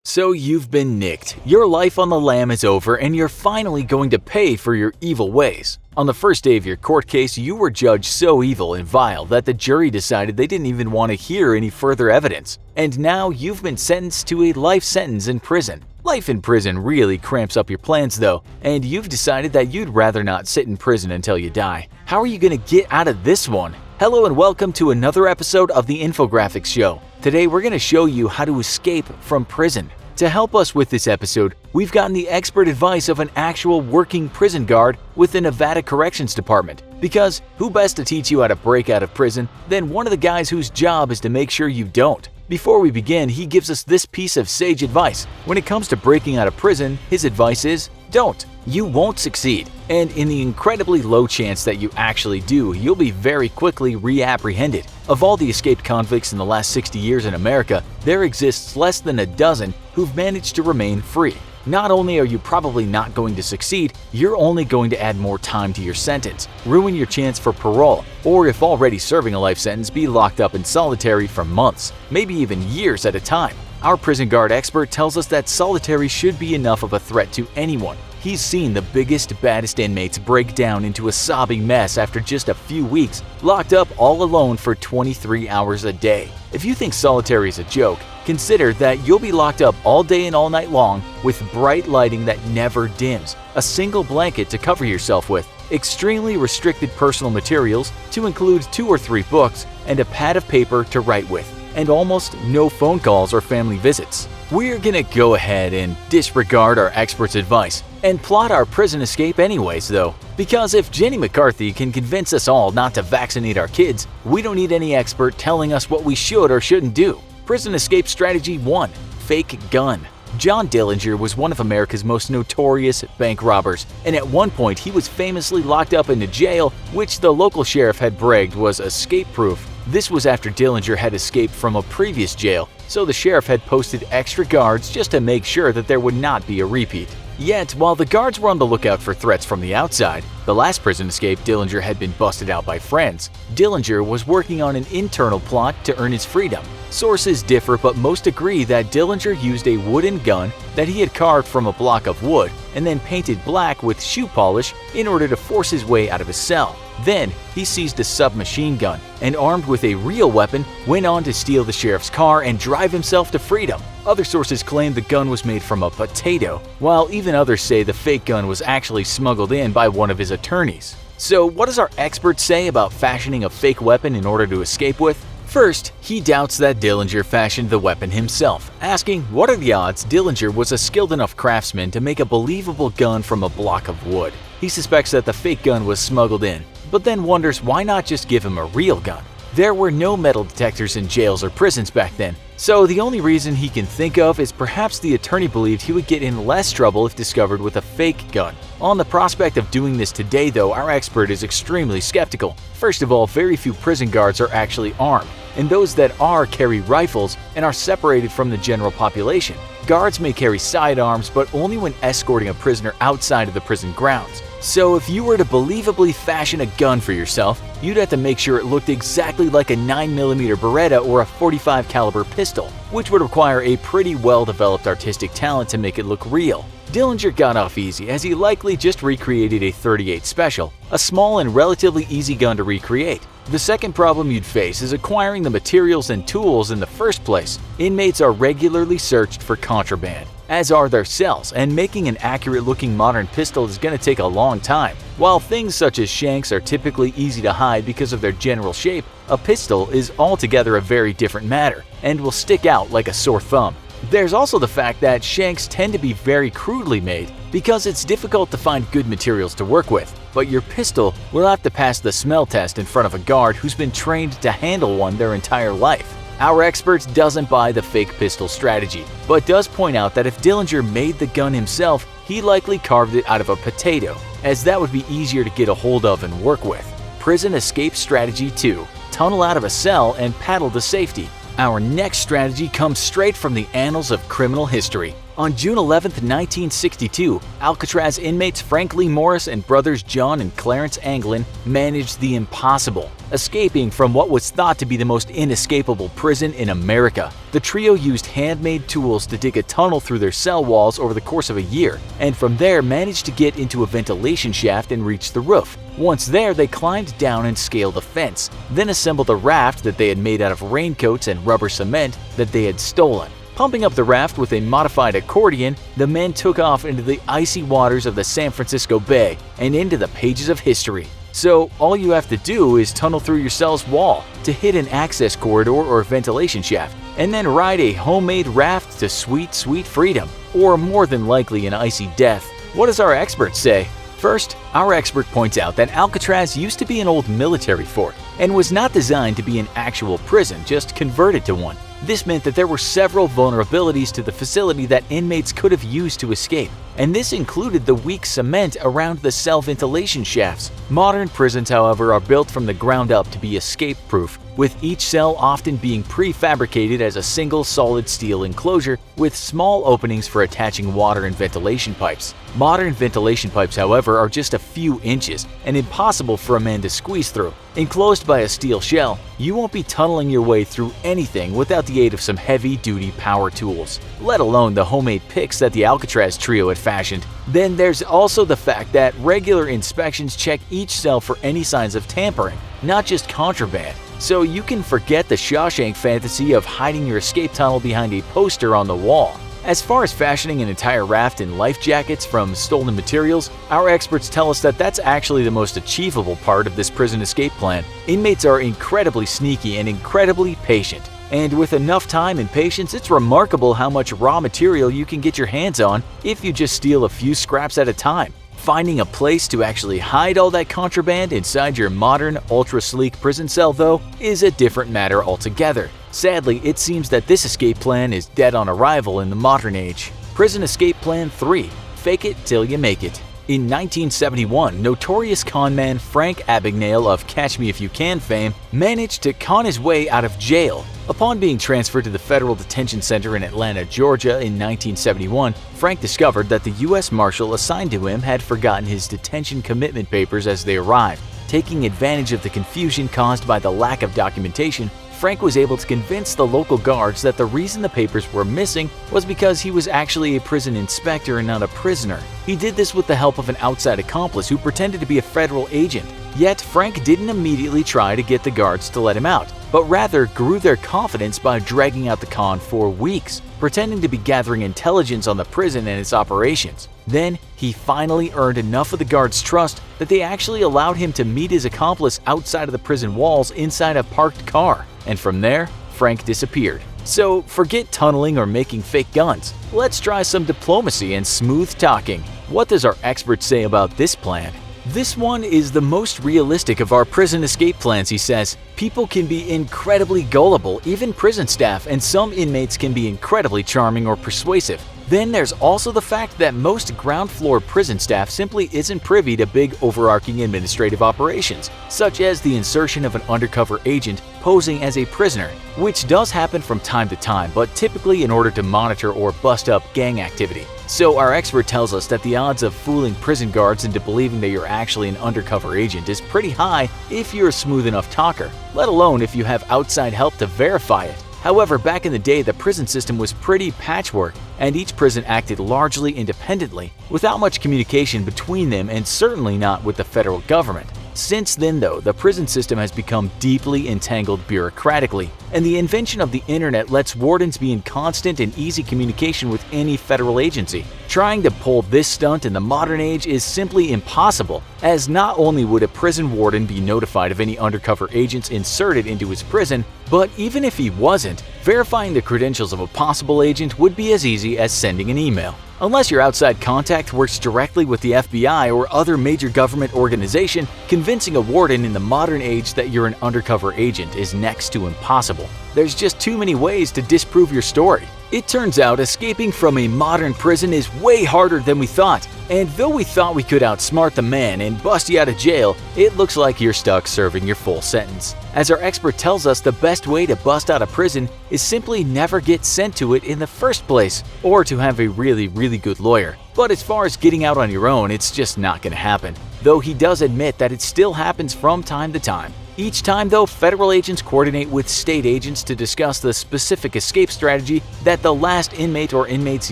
So you've been nicked, your life on the lam is over, and you're finally going to pay for your evil ways. On the first day of your court case, you were judged so evil and vile that the jury decided they didn't even want to hear any further evidence. And now you've been sentenced to a life sentence in prison. Life in prison really cramps up your plans though, and you've decided that you'd rather not sit in prison until you die. How are you going to get out of this one? Hello and welcome to another episode of the Infographics Show. Today we're going to show you how to escape from prison. To help us with this episode, we've gotten the expert advice of an actual working prison guard with the Nevada Corrections Department. Because who best to teach you how to break out of prison than one of the guys whose job is to make sure you don't? Before we begin, he gives us this piece of sage advice. When it comes to breaking out of prison, his advice is, don't. You won't succeed. And in the incredibly low chance that you actually do, you'll be very quickly reapprehended. Of all the escaped convicts in the last 60 years in America, there exists less than a dozen who've managed to remain free. Not only are you probably not going to succeed, you're only going to add more time to your sentence, ruin your chance for parole, or if already serving a life sentence, be locked up in solitary for months, maybe even years at a time. Our prison guard expert tells us that solitary should be enough of a threat to anyone. He's seen the biggest, baddest inmates break down into a sobbing mess after just a few weeks, locked up all alone for 23 hours a day. If you think solitary is a joke, consider that you'll be locked up all day and all night long with bright lighting that never dims, a single blanket to cover yourself with, extremely restricted personal materials to include 2 or 3 books, and a pad of paper to write with, and almost no phone calls or family visits. We're gonna go ahead and disregard our expert's advice and plot our prison escape anyways though, because if Jenny McCarthy can convince us all not to vaccinate our kids, we don't need any expert telling us what we should or shouldn't do. Prison escape strategy 1. Fake gun. John Dillinger was one of America's most notorious bank robbers, and at one point he was famously locked up in a jail which the local sheriff had bragged was escape-proof. This was after Dillinger had escaped from a previous jail, so the sheriff had posted extra guards just to make sure that there would not be a repeat. Yet, while the guards were on the lookout for threats from the outside, the last prison escape Dillinger had been busted out by friends. Dillinger was working on an internal plot to earn his freedom. Sources differ, but most agree that Dillinger used a wooden gun that he had carved from a block of wood and then painted black with shoe polish in order to force his way out of his cell. Then, he seized a submachine gun and, armed with a real weapon, went on to steal the sheriff's car and drive himself to freedom. Other sources claim the gun was made from a potato, while even others say the fake gun was actually smuggled in by one of his attorneys. So what does our expert say about fashioning a fake weapon in order to escape with? First, he doubts that Dillinger fashioned the weapon himself, asking what are the odds Dillinger was a skilled enough craftsman to make a believable gun from a block of wood. He suspects that the fake gun was smuggled in, but then wonders why not just give him a real gun. There were no metal detectors in jails or prisons back then, so the only reason he can think of is perhaps the attorney believed he would get in less trouble if discovered with a fake gun. On the prospect of doing this today though, our expert is extremely skeptical. First of all, very few prison guards are actually armed, and those that are carry rifles and are separated from the general population. Guards may carry sidearms, but only when escorting a prisoner outside of the prison grounds. So if you were to believably fashion a gun for yourself, you'd have to make sure it looked exactly like a 9mm Beretta or a .45 caliber pistol, which would require a pretty well-developed artistic talent to make it look real. Dillinger got off easy as he likely just recreated a .38 Special, a small and relatively easy gun to recreate. The second problem you'd face is acquiring the materials and tools in the first place. Inmates are regularly searched for contraband, as are their cells, and making an accurate-looking modern pistol is going to take a long time. While things such as shanks are typically easy to hide because of their general shape, a pistol is altogether a very different matter and will stick out like a sore thumb. There's also the fact that shanks tend to be very crudely made because it's difficult to find good materials to work with, but your pistol will have to pass the smell test in front of a guard who's been trained to handle one their entire life. Our expert doesn't buy the fake pistol strategy, but does point out that if Dillinger made the gun himself, he likely carved it out of a potato, as that would be easier to get a hold of and work with. Prison escape strategy 2. Tunnel out of a cell and paddle to safety. Our next strategy comes straight from the annals of criminal history. On June 11, 1962, Alcatraz inmates Frank Lee Morris and brothers John and Clarence Anglin managed the impossible, escaping from what was thought to be the most inescapable prison in America. The trio used handmade tools to dig a tunnel through their cell walls over the course of a year, and from there managed to get into a ventilation shaft and reach the roof. Once there, they climbed down and scaled a fence, then assembled a raft that they had made out of raincoats and rubber cement that they had stolen. Pumping up the raft with a modified accordion, the men took off into the icy waters of the San Francisco Bay and into the pages of history. So all you have to do is tunnel through your cell's wall to hit an access corridor or ventilation shaft, and then ride a homemade raft to sweet, sweet freedom, or more than likely an icy death. What does our expert say? First, our expert points out that Alcatraz used to be an old military fort and was not designed to be an actual prison, just converted to one. This meant that there were several vulnerabilities to the facility that inmates could have used to escape, and this included the weak cement around the cell ventilation shafts. Modern prisons, however, are built from the ground up to be escape-proof, with each cell often being prefabricated as a single solid steel enclosure with small openings for attaching water and ventilation pipes. Modern ventilation pipes, however, are just a few inches and impossible for a man to squeeze through. Enclosed by a steel shell, you won't be tunneling your way through anything without the aid of some heavy-duty power tools, let alone the homemade picks that the Alcatraz trio had fashioned. Then there's also the fact that regular inspections check each cell for any signs of tampering, not just contraband. So you can forget the Shawshank fantasy of hiding your escape tunnel behind a poster on the wall. As far as fashioning an entire raft in life jackets from stolen materials, our experts tell us that that's actually the most achievable part of this prison escape plan. Inmates are incredibly sneaky and incredibly patient. And with enough time and patience, it's remarkable how much raw material you can get your hands on if you just steal a few scraps at a time. Finding a place to actually hide all that contraband inside your modern, ultra-sleek prison cell, though, is a different matter altogether. Sadly, it seems that this escape plan is dead on arrival in the modern age. Prison Escape Plan 3 – Fake it till you make it. In 1971, notorious conman Frank Abagnale of Catch Me If You Can fame managed to con his way out of jail. Upon being transferred to the Federal Detention Center in Atlanta, Georgia in 1971, Frank discovered that the U.S. Marshal assigned to him had forgotten his detention commitment papers as they arrived. Taking advantage of the confusion caused by the lack of documentation, Frank was able to convince the local guards that the reason the papers were missing was because he was actually a prison inspector and not a prisoner. He did this with the help of an outside accomplice who pretended to be a federal agent. Yet Frank didn't immediately try to get the guards to let him out, but rather grew their confidence by dragging out the con for weeks, pretending to be gathering intelligence on the prison and its operations. Then, he finally earned enough of the guards' trust that they actually allowed him to meet his accomplice outside of the prison walls inside a parked car. And from there, Frank disappeared. So forget tunneling or making fake guns. Let's try some diplomacy and smooth talking. What does our expert say about this plan? This one is the most realistic of our prison escape plans, he says. People can be incredibly gullible, even prison staff, and some inmates can be incredibly charming or persuasive. Then there's also the fact that most ground floor prison staff simply isn't privy to big overarching administrative operations, such as the insertion of an undercover agent posing as a prisoner, which does happen from time to time, but typically in order to monitor or bust up gang activity. So our expert tells us that the odds of fooling prison guards into believing that you're actually an undercover agent is pretty high if you're a smooth enough talker, let alone if you have outside help to verify it. However, back in the day, the prison system was pretty patchwork, and each prison acted largely independently, without much communication between them and certainly not with the federal government. Since then, though, the prison system has become deeply entangled bureaucratically, and the invention of the internet lets wardens be in constant and easy communication with any federal agency. Trying to pull this stunt in the modern age is simply impossible, as not only would a prison warden be notified of any undercover agents inserted into his prison, but even if he wasn't, verifying the credentials of a possible agent would be as easy as sending an email. Unless your outside contact works directly with the FBI or other major government organization, convincing a warden in the modern age that you're an undercover agent is next to impossible. There's just too many ways to disprove your story. It turns out escaping from a modern prison is way harder than we thought, and though we thought we could outsmart the man and bust you out of jail, it looks like you're stuck serving your full sentence. As our expert tells us, the best way to bust out of prison is simply never get sent to it in the first place, or to have a really good lawyer. But as far as getting out on your own, it's just not going to happen, though he does admit that it still happens from time to time. Each time, though, federal agents coordinate with state agents to discuss the specific escape strategy that the last inmate or inmates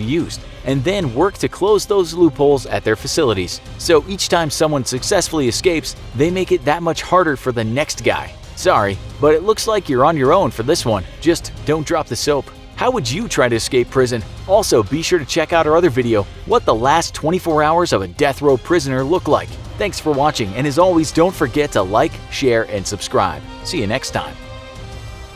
used, and then work to close those loopholes at their facilities. So each time someone successfully escapes, they make it that much harder for the next guy. Sorry, but it looks like you're on your own for this one. Just don't drop the soap. How would you try to escape prison? Also, be sure to check out our other video, what the last 24 hours of a death row prisoner look like. Thanks for watching, and as always, don't forget to like, share, and subscribe. See you next time.